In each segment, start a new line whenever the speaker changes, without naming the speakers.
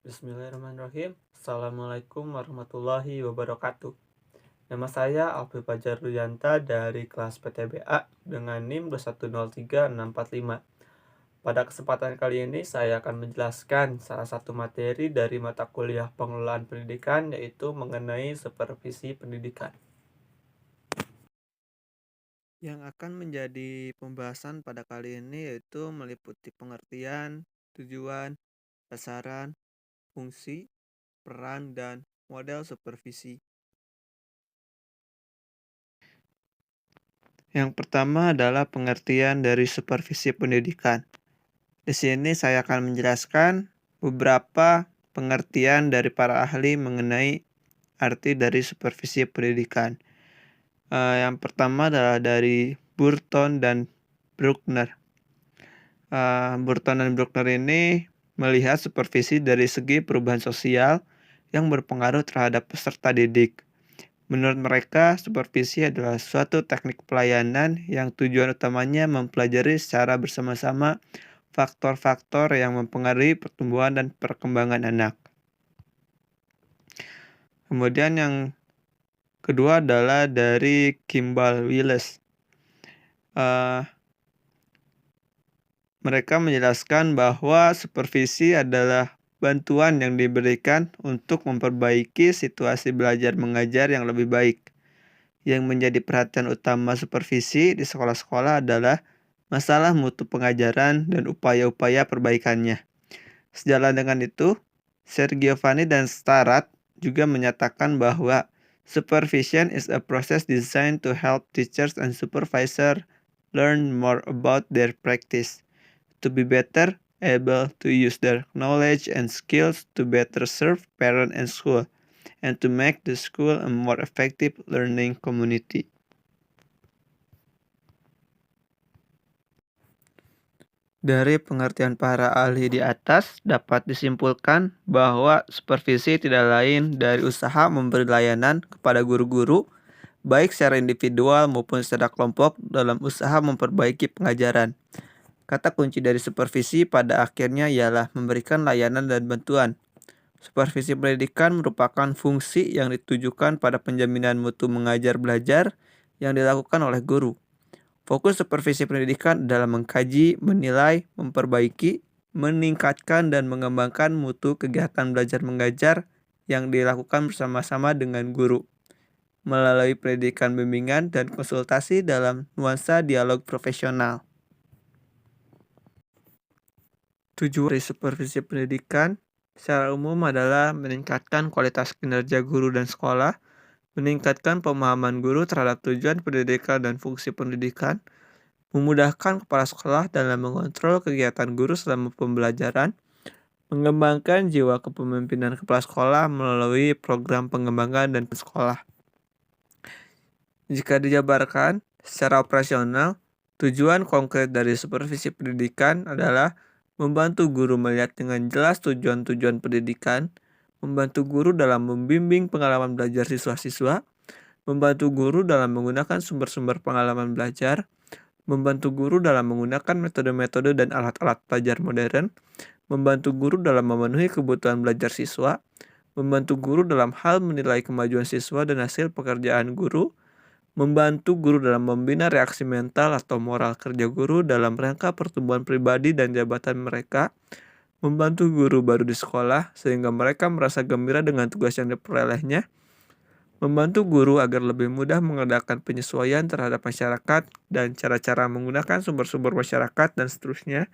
Bismillahirrahmanirrahim. Assalamualaikum warahmatullahi wabarakatuh. Nama saya Alfi Fajar Ruyanta dari kelas PTBA dengan NIM 2103645. Pada kesempatan kali ini saya akan menjelaskan salah satu materi dari mata kuliah pengelolaan pendidikan, yaitu mengenai supervisi pendidikan. Yang akan menjadi pembahasan pada kali ini yaitu meliputi pengertian, tujuan, sasaran, fungsi, peran, dan model supervisi. Yang pertama adalah pengertian dari supervisi pendidikan. Di sini saya akan menjelaskan beberapa pengertian dari para ahli mengenai arti dari supervisi pendidikan. Yang pertama adalah dari Burton dan Bruckner. Burton dan Bruckner ini melihat supervisi dari segi perubahan sosial yang berpengaruh terhadap peserta didik. Menurut mereka, supervisi adalah suatu teknik pelayanan yang tujuan utamanya mempelajari secara bersama-sama faktor-faktor yang mempengaruhi pertumbuhan dan perkembangan anak. Kemudian yang kedua adalah dari Kimball Willis. Mereka menjelaskan bahwa supervisi adalah bantuan yang diberikan untuk memperbaiki situasi belajar mengajar yang lebih baik. Yang menjadi perhatian utama supervisi di sekolah-sekolah adalah masalah mutu pengajaran dan upaya-upaya perbaikannya. Sejalan dengan itu, Sergiovanni dan Starat juga menyatakan bahwa supervision is a process designed to help teachers and supervisors learn more about their practice, to be better able to use their knowledge and skills to better serve parents and school, and to make the school a more effective learning community. Dari pengertian para ahli di atas, dapat disimpulkan bahwa supervisi tidak lain dari usaha memberi layanan kepada guru-guru, baik secara individual maupun secara kelompok dalam usaha memperbaiki pengajaran. Kata kunci dari supervisi pada akhirnya ialah memberikan layanan dan bantuan. Supervisi pendidikan merupakan fungsi yang ditujukan pada penjaminan mutu mengajar belajar yang dilakukan oleh guru. Fokus supervisi pendidikan adalah mengkaji, menilai, memperbaiki, meningkatkan, dan mengembangkan mutu kegiatan belajar mengajar yang dilakukan bersama-sama dengan guru melalui pendidikan bimbingan dan konsultasi dalam nuansa dialog profesional. Tujuan dari supervisi pendidikan secara umum adalah meningkatkan kualitas kinerja guru dan sekolah, meningkatkan pemahaman guru terhadap tujuan pendidikan dan fungsi pendidikan, memudahkan kepala sekolah dalam mengontrol kegiatan guru selama pembelajaran, mengembangkan jiwa kepemimpinan kepala sekolah melalui program pengembangan dan sekolah. Jika dijabarkan secara operasional, tujuan konkret dari supervisi pendidikan adalah membantu guru melihat dengan jelas tujuan-tujuan pendidikan, membantu guru dalam membimbing pengalaman belajar siswa-siswa, membantu guru dalam menggunakan sumber-sumber pengalaman belajar, membantu guru dalam menggunakan metode-metode dan alat-alat belajar modern, membantu guru dalam memenuhi kebutuhan belajar siswa, membantu guru dalam hal menilai kemajuan siswa dan hasil pekerjaan guru, membantu guru dalam membina reaksi mental atau moral kerja guru dalam rangka pertumbuhan pribadi dan jabatan mereka, membantu guru baru di sekolah sehingga mereka merasa gembira dengan tugas yang diperolehnya, membantu guru agar lebih mudah mengerjakan penyesuaian terhadap masyarakat dan cara-cara menggunakan sumber-sumber masyarakat dan seterusnya,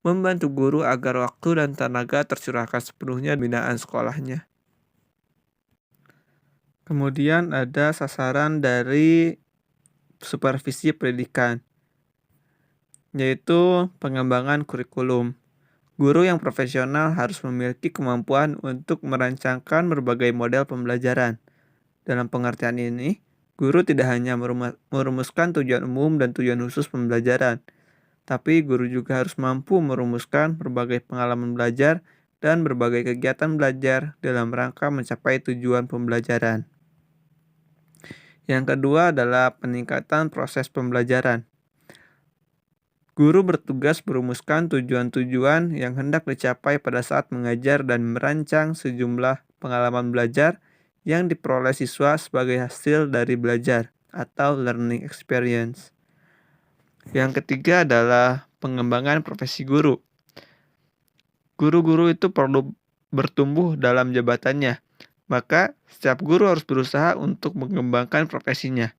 membantu guru agar waktu dan tenaga tercurahkan sepenuhnya binaan sekolahnya. Kemudian ada sasaran dari supervisi pendidikan, yaitu pengembangan kurikulum. Guru yang profesional harus memiliki kemampuan untuk merancangkan berbagai model pembelajaran. Dalam pengertian ini, guru tidak hanya merumuskan tujuan umum dan tujuan khusus pembelajaran, tapi guru juga harus mampu merumuskan berbagai pengalaman belajar dan berbagai kegiatan belajar dalam rangka mencapai tujuan pembelajaran. Yang kedua adalah peningkatan proses pembelajaran. Guru bertugas merumuskan tujuan-tujuan yang hendak dicapai pada saat mengajar dan merancang sejumlah pengalaman belajar yang diperoleh siswa sebagai hasil dari belajar atau learning experience. Yang ketiga adalah pengembangan profesi guru. Guru-guru itu perlu bertumbuh dalam jabatannya, maka setiap guru harus berusaha untuk mengembangkan profesinya.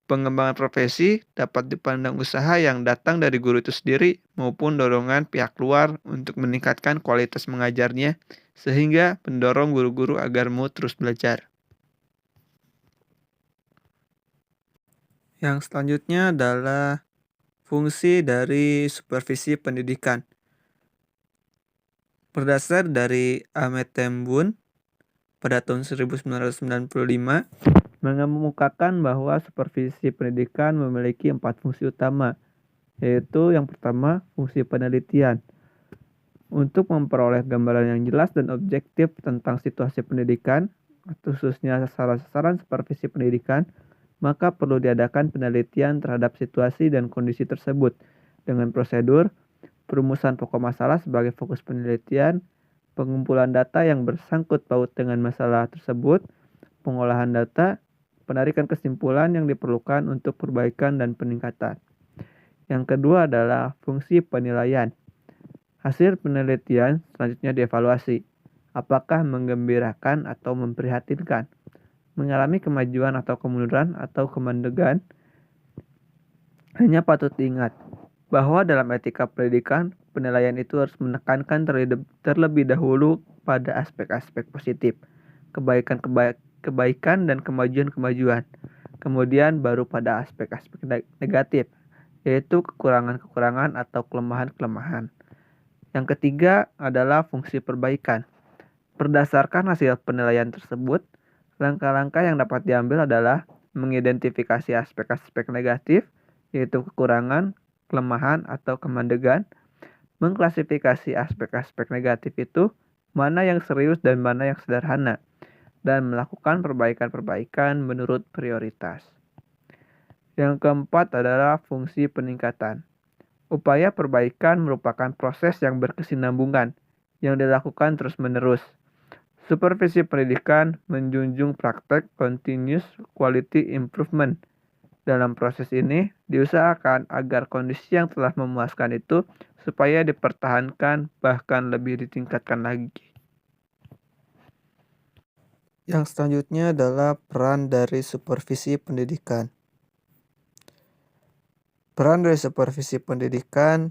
Pengembangan profesi dapat dipandang usaha yang datang dari guru itu sendiri maupun dorongan pihak luar untuk meningkatkan kualitas mengajarnya, sehingga mendorong guru-guru agar mau terus belajar. Yang selanjutnya adalah fungsi dari supervisi pendidikan. Berdasar dari Ahmed Tembun pada tahun 1995, mengemukakan bahwa supervisi pendidikan memiliki 4 fungsi utama, yaitu yang pertama, fungsi penelitian. Untuk memperoleh gambaran yang jelas dan objektif tentang situasi pendidikan, khususnya sasaran-sasaran supervisi pendidikan, maka perlu diadakan penelitian terhadap situasi dan kondisi tersebut dengan prosedur, perumusan pokok masalah sebagai fokus penelitian, pengumpulan data yang bersangkut paut dengan masalah tersebut, pengolahan data, penarikan kesimpulan yang diperlukan untuk perbaikan dan peningkatan. Yang kedua adalah fungsi penilaian. Hasil penelitian selanjutnya dievaluasi. Apakah menggembirakan atau memprihatinkan? Mengalami kemajuan atau kemunduran atau kemandegan? Hanya patut diingat bahwa dalam etika pendidikan, penilaian itu harus menekankan terlebih dahulu pada aspek-aspek positif, kebaikan dan kemajuan-kemajuan. Kemudian baru pada aspek-aspek negatif, yaitu kekurangan-kekurangan atau kelemahan-kelemahan. Yang ketiga adalah fungsi perbaikan. Berdasarkan hasil penilaian tersebut, langkah-langkah yang dapat diambil adalah mengidentifikasi aspek-aspek negatif, yaitu kekurangan, kelemahan, atau kemandegan, mengklasifikasi aspek-aspek negatif itu mana yang serius dan mana yang sederhana, dan melakukan perbaikan-perbaikan menurut prioritas. Yang keempat adalah fungsi peningkatan. Upaya perbaikan merupakan proses yang berkesinambungan, yang dilakukan terus-menerus. Supervisi pendidikan menjunjung praktek continuous quality improvement. Dalam proses ini, diusahakan agar kondisi yang telah memuaskan itu supaya dipertahankan bahkan lebih ditingkatkan lagi. Yang selanjutnya adalah peran dari supervisi pendidikan. Peran dari supervisi pendidikan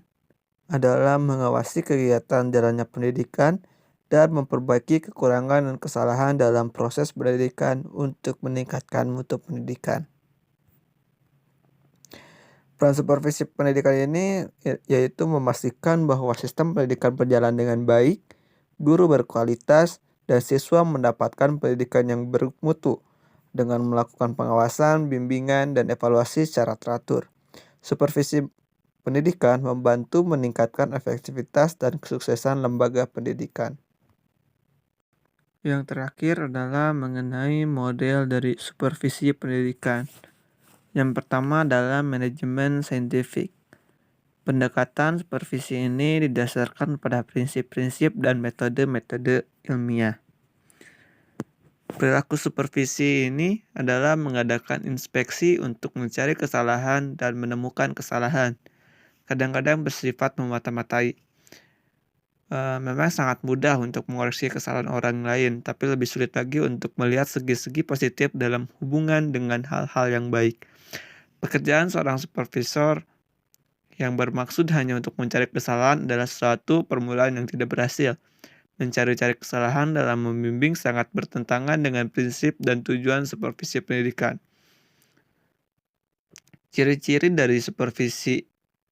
adalah mengawasi kegiatan jalannya pendidikan dan memperbaiki kekurangan dan kesalahan dalam proses pendidikan untuk meningkatkan mutu pendidikan. Peran supervisi pendidikan ini yaitu memastikan bahwa sistem pendidikan berjalan dengan baik, guru berkualitas, dan siswa mendapatkan pendidikan yang bermutu dengan melakukan pengawasan, bimbingan, dan evaluasi secara teratur. Supervisi pendidikan membantu meningkatkan efektivitas dan kesuksesan lembaga pendidikan. Yang terakhir adalah mengenai model dari supervisi pendidikan. Yang pertama adalah manajemen saintifik. Pendekatan supervisi ini didasarkan pada prinsip-prinsip dan metode-metode ilmiah. Perilaku supervisi ini adalah mengadakan inspeksi untuk mencari kesalahan dan menemukan kesalahan. Kadang-kadang bersifat memata-matai. Memang sangat mudah untuk mengoreksi kesalahan orang lain, tapi lebih sulit lagi untuk melihat segi-segi positif dalam hubungan dengan hal-hal yang baik. Pekerjaan seorang supervisor yang bermaksud hanya untuk mencari kesalahan adalah suatu permulaan yang tidak berhasil. Mencari-cari kesalahan dalam membimbing sangat bertentangan dengan prinsip dan tujuan supervisi pendidikan. Ciri-ciri dari supervisi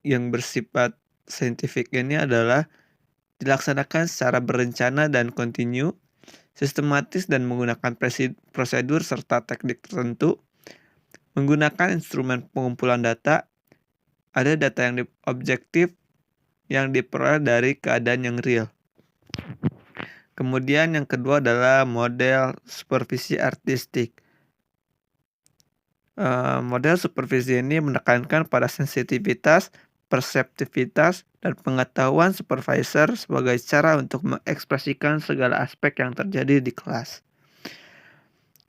yang bersifat saintifik ini adalah dilaksanakan secara berencana dan kontinu, sistematis dan menggunakan prosedur serta teknik tertentu, menggunakan instrumen pengumpulan data, ada data yang objektif yang diperoleh dari keadaan yang real. Kemudian yang kedua adalah model supervisi artistik. Model supervisi ini menekankan pada sensitivitas perseptivitas, dan pengetahuan supervisor sebagai cara untuk mengekspresikan segala aspek yang terjadi di kelas.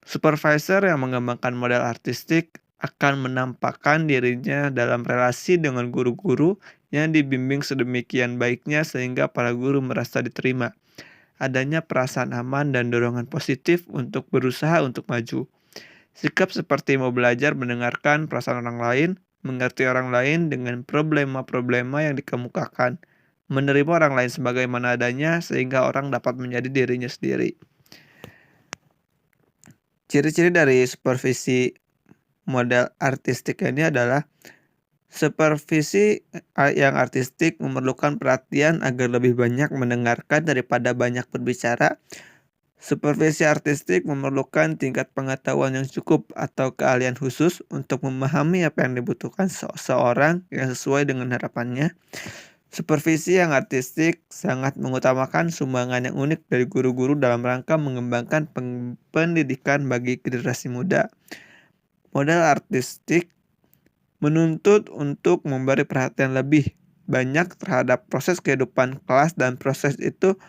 Supervisor yang mengembangkan model artistik akan menampakkan dirinya dalam relasi dengan guru-guru yang dibimbing sedemikian baiknya sehingga para guru merasa diterima. Adanya perasaan aman dan dorongan positif untuk berusaha untuk maju. Sikap seperti mau belajar mendengarkan perasaan orang lain, mengerti orang lain dengan problema-problema yang dikemukakan, menerima orang lain sebagaimana adanya sehingga orang dapat menjadi dirinya sendiri. Ciri-ciri dari supervisi model artistik ini adalah supervisi yang artistik memerlukan perhatian agar lebih banyak mendengarkan daripada banyak berbicara. Supervisi artistik memerlukan tingkat pengetahuan yang cukup atau keahlian khusus untuk memahami apa yang dibutuhkan seseorang yang sesuai dengan harapannya. Supervisi yang artistik sangat mengutamakan sumbangan yang unik dari guru-guru dalam rangka mengembangkan pendidikan bagi generasi muda. Model artistik menuntut untuk memberi perhatian lebih banyak terhadap proses kehidupan kelas dan proses itu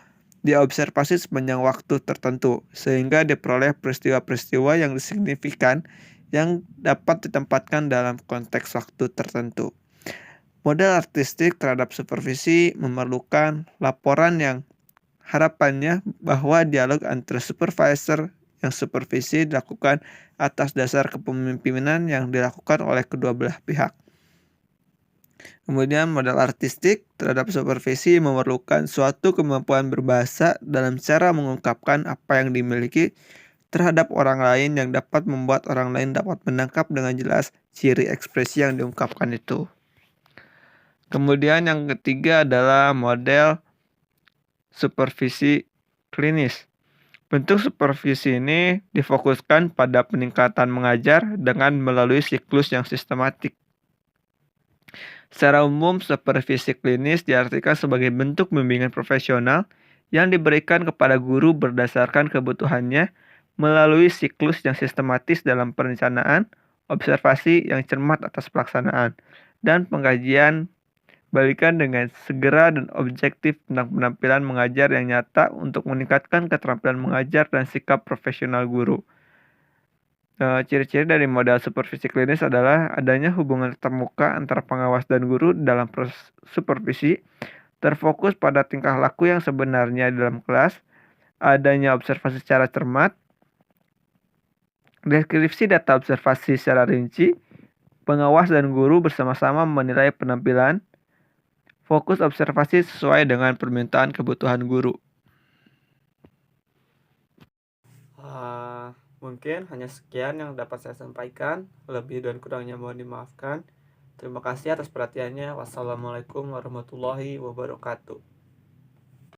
diobservasi sepanjang waktu tertentu sehingga diperoleh peristiwa-peristiwa yang signifikan yang dapat ditempatkan dalam konteks waktu tertentu. Model artistik terhadap supervisi memerlukan laporan yang harapannya bahwa dialog antara supervisor yang supervisi dilakukan atas dasar kepemimpinan yang dilakukan oleh kedua belah pihak. Kemudian model artistik terhadap supervisi memerlukan suatu kemampuan berbahasa dalam cara mengungkapkan apa yang dimiliki terhadap orang lain yang dapat membuat orang lain dapat menangkap dengan jelas ciri ekspresi yang diungkapkan itu. Kemudian yang ketiga adalah model supervisi klinis. Bentuk supervisi ini difokuskan pada peningkatan mengajar dengan melalui siklus yang sistematik. Secara umum, supervisi klinis diartikan sebagai bentuk bimbingan profesional yang diberikan kepada guru berdasarkan kebutuhannya melalui siklus yang sistematis dalam perencanaan, observasi yang cermat atas pelaksanaan, dan pengkajian balikan dengan segera dan objektif tentang penampilan mengajar yang nyata untuk meningkatkan keterampilan mengajar dan sikap profesional guru. Ciri-ciri dari model supervisi klinis adalah adanya hubungan tatap muka antara pengawas dan guru dalam proses supervisi, terfokus pada tingkah laku yang sebenarnya dalam kelas, adanya observasi secara cermat, deskripsi data observasi secara rinci, pengawas dan guru bersama-sama menilai penampilan, fokus observasi sesuai dengan permintaan kebutuhan guru. Mungkin hanya sekian yang dapat saya sampaikan. Lebih dan kurangnya mohon dimaafkan. Terima kasih atas perhatiannya. Wassalamualaikum warahmatullahi wabarakatuh.